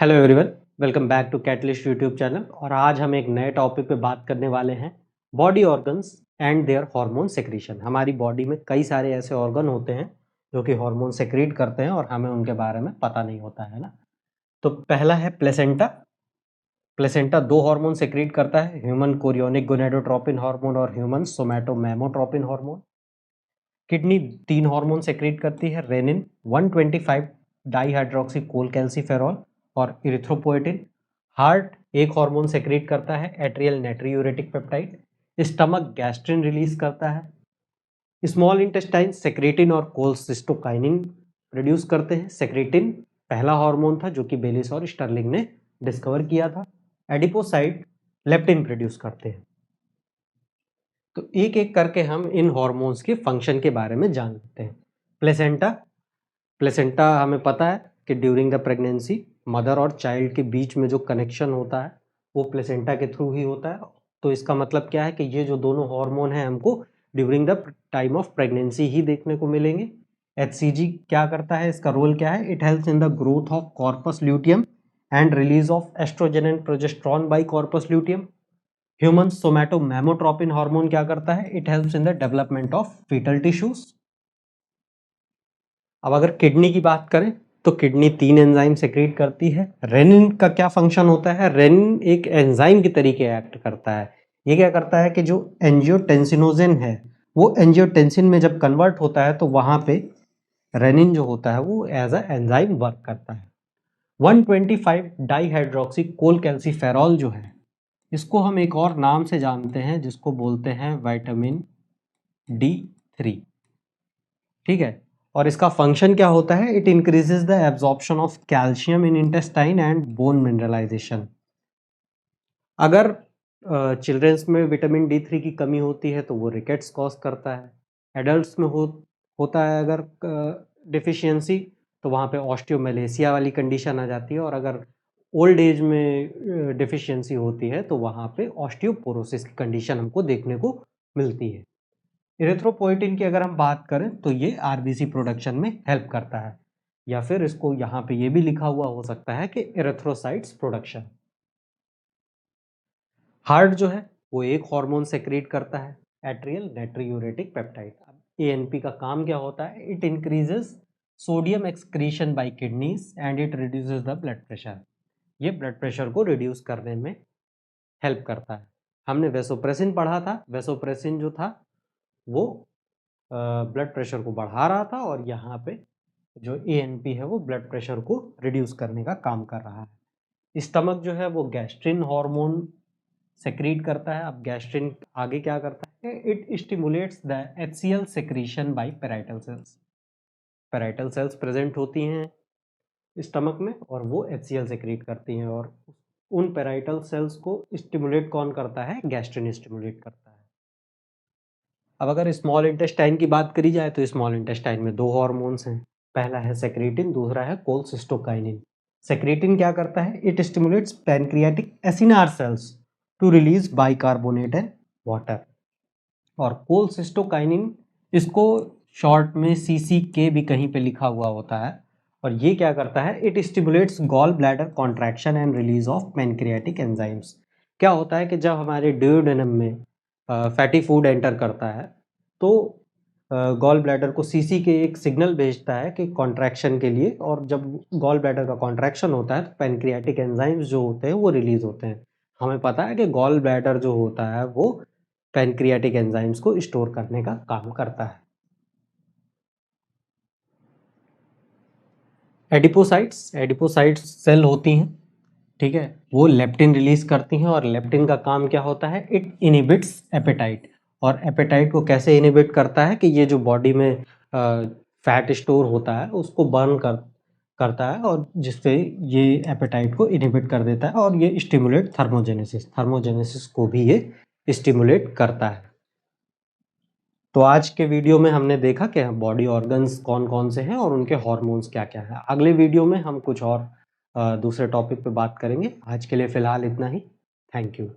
Hello everyone, welcome back to Catalyst YouTube channel. और आज हम एक नए टॉपिक पे बात करने वाले हैं, body organs and their hormone secretion. हमारी बॉडी में कई सारे ऐसे ऑर्गन होते हैं जो कि हार्मोन सेक्रीट करते हैं और हमें उनके बारे में पता नहीं होता है ना। तो पहला है प्लेसेंटा। प्लेसेंटा दो हार्मोन सेक्रीट करता है, ह्यूमन कोरियोनिक गोनेडोट्रोपिन हार्मोन और ह्यूमन सोमैटोमेमोट्रोपिन हार्मोन। किडनी तीन हार्मोन सेक्रेट करती है, रेनिन, 125 डाईहाइड्रोक्सी कोलकैल्सिफेरॉल और इरिथ्रोपोएटिन। हार्ट एक हार्मोन सेक्रेट करता है, atrial natriuretic peptide. Stomach gastrin release करता है। स्मॉल इंटेस्टाइन सेक्रेटिन और कोलसिस्टोकाइनिन प्रोड्यूस करते हैं। सेक्रेटिन पहला हार्मोन था जो कि बेलिस और स्टर्लिंग ने डिस्कवर किया था। एडिपोसाइट लेप्टिन प्रोड्यूस करते हैं। तो एक एक करके हम इन हार्मोन्स के फंक्शन के बारे में जान लेते हैं। प्लेसेंटा प्लेसेंटा हमें पता है कि ड्यूरिंग द प्रेगनेंसी मदर और चाइल्ड के बीच में जो कनेक्शन होता है वो प्लेसेंटा के थ्रू ही होता है। तो इसका मतलब क्या है कि ये जो दोनों हार्मोन हैं हमको during the time of pregnancy ही देखने को मिलेंगे। HCG क्या करता है, इसका रोल क्या है? It helps in the growth of corpus luteum and release of estrogen and progesterone by corpus luteum. Human somatomammotropin hormone क्या करता है? It helps in the development of fetal tissues. अब अगर किडनी की बात करें तो किडनी तीन एंजाइम सेक्रेट करती है। रेनिन का क्या फंक्शन होता है? रेनिन एक एंजाइम के तरीके एक्ट करता है। ये क्या करता है कि जो एंजियोटेंसिनोजेन है वो एंजियोटेंसिन में जब कन्वर्ट होता है तो वहां पे रेनिन जो होता है वो एज अ एंजाइम वर्क करता है। 125 डाईहाइड्रोक्सी कोलकैल्सिफेरॉल जो है इसको हम एक और नाम से जानते हैं जिसको बोलते हैं विटामिन D3। ठीक है, और इसका फंक्शन क्या होता है? It increases the absorption of calcium in intestine and bone mineralisation. अगर चिल्ड्रंस में विटामिन D3 की कमी होती है तो वो रिकेट्स कॉज करता है। एडल्ट्स में होता है अगर डिफिशियंसी तो वहाँ पे ऑस्टियोमेलेसिया वाली कंडीशन आ जाती है। और अगर ओल्ड एज में डिफिशियंसी होती है तो वहाँ पे ऑस्टियोपोरोसिस की कंडीशन हमको देखने को मिलती है। इरिथ्रोपोइटिन की अगर हम बात करें तो ये RBC प्रोडक्शन में हेल्प करता है, या फिर इसको यहाँ पे ये भी लिखा हुआ हो सकता है कि इरिथ्रोसाइट्स प्रोडक्शन। हार्ट जो है वो एक हार्मोन सेक्रेट करता है, एट्रियल नाइट्रियूरेटिक पेप्टाइड। अब ANP का काम क्या होता है? It increases sodium excretion by kidneys and it reduces the blood pressure. ये ब्लड प्रेशर को रिड्यूस करने में हेल्प करता है। हमने वेसोप्रेसिन पढ़ा था। वेसोप्रेसिन जो था वो ब्लड प्रेशर को बढ़ा रहा था और यहाँ पे जो ANP है वो ब्लड प्रेशर को रिड्यूस करने का काम कर रहा है। स्टमक जो है वो गैस्ट्रिन हार्मोन सेक्रीट करता है। अब गैस्ट्रिन आगे क्या करता है? It stimulates the HCl secretion by parietal cells. Parietal cells present होती हैं स्टमक में और वो HCl सेक्रीट करती हैं, और उन पैराइटल सेल्स को स्टिमुलेट कौन करता है? गैस्ट्रिन स्टिमुलेट करता है। अब अगर स्मॉल इंटेस्टाइन की बात करी जाए तो स्मॉल इंटेस्टाइन में दो हार्मोन्स हैं, पहला है सेक्रेटिन, दूसरा है कोलसिस्टोकाइनिन। सेक्रेटिन क्या करता है? It stimulates pancreatic acinar cells to release bicarbonate and water. और कोलसिस्टोकाइनिन, इसको शॉर्ट में CCK भी कहीं पे लिखा हुआ होता है, और ये क्या करता है? It stimulates gall bladder contraction and release of pancreatic enzymes. क्या होता है कि जब हमारे ड्यूडेनम में फैटी फूड एंटर करता है तो गॉल ब्लैडर को CCK एक सिग्नल भेजता है कि कॉन्ट्रैक्शन के लिए, और जब गॉल ब्लैडर का कॉन्ट्रैक्शन होता है तो पैनक्रियाटिक एंजाइम्स जो होते हैं वो रिलीज होते हैं। हमें पता है कि गॉल ब्लैडर जो होता है वो पैनक्रियाटिक एंजाइम्स को स्टोर करने का काम करता है। एडिपोसाइट्स सेल होती हैं, ठीक है, वो लेप्टिन रिलीज करती हैं। और लेप्टिन का काम क्या होता है? It inhibits appetite. और एपेटाइट को कैसे इनहिबिट करता है? कि ये जो बॉडी में फैट स्टोर होता है उसको बर्न करता है, और जिससे ये एपेटाइट को इनहिबिट कर देता है, और ये स्टिमुलेट थर्मोजेनेसिस को भी ये स्टिमुलेट करता है। तो आज के वीडियो में हमने देखा कि बॉडी ऑर्गन्स कौन कौन से हैं और उनके हॉर्मोन्स क्या क्या हैं। अगले वीडियो में हम कुछ और दूसरे टॉपिक पे बात करेंगे। आज के लिए फ़िलहाल इतना ही। Thank you.